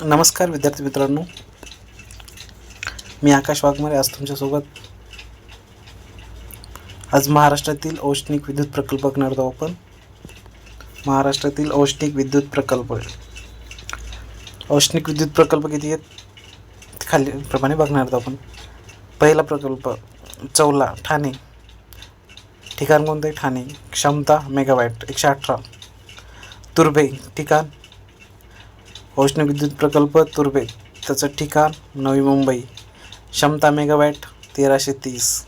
नमस्कार विद्यार्थी मित्रांनो, मी आकाश वाघमारे आज तुमच्यासोबत आज महाराष्ट्रातील औष्णिक विद्युत प्रकल्प बघणार आहोत. आपण महाराष्ट्रातील औष्णिक विद्युत प्रकल्प किती आहेत खालीलप्रमाणे बघणार आहोत. आपण पहिला प्रकल्प चौला ठाणे, ठिकाण कोणते ठाणे, क्षमता मेगावॅट 118. तुर्भे ठिकाण औष्णिक विद्युत प्रकल्प तुर्भे, त्याचं ठिकाण नवी मुंबई, क्षमता मेगावॅट 1330.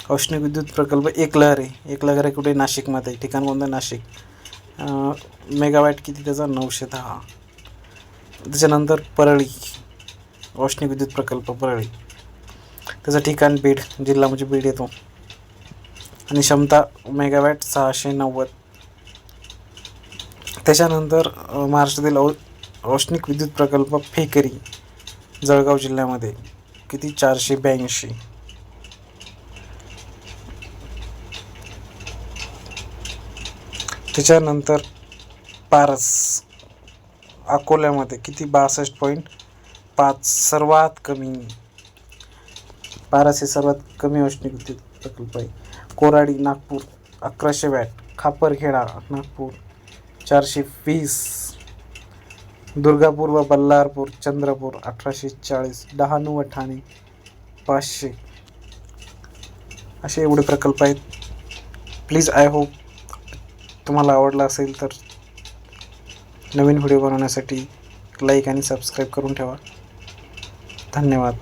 औष्णिक विद्युत प्रकल्प एकलहरे कुठे नाशिकमध्ये, ठिकाण कोणतं नाशिक, मेगावॅट किती त्याचा 910. त्याच्यानंतर परळी औष्णिक विद्युत प्रकल्प परळी, त्याचं ठिकाण बीड, जिल्हा म्हणजे बीड येतो, आणि क्षमता मेगावॅट 690. त्याच्यानंतर महाराष्ट्रातील औष्णिक विद्युत प्रकल्प फेकरी जळगाव जिल्ह्यामध्ये किती 482. त्याच्यानंतर पारस अकोल्यामध्ये किती 62.5. सर्वात कमी पारस हे सर्वात कमी औष्णिक विद्युत प्रकल्प आहे. कोराडी नागपूर 1100 वॅट. खापरखेडा नागपूर 420. दुर्गापूर व बल्लारपूर चंद्रपूर 1840. डहाणू व ठाणे 500. असे एवढे प्रकल्प आहेत. प्लीज आय होप तुम्हाला आवडला असेल तर नवीन व्हिडिओ बनवण्यासाठी लाईक आणि सबस्क्राईब करून ठेवा. धन्यवाद.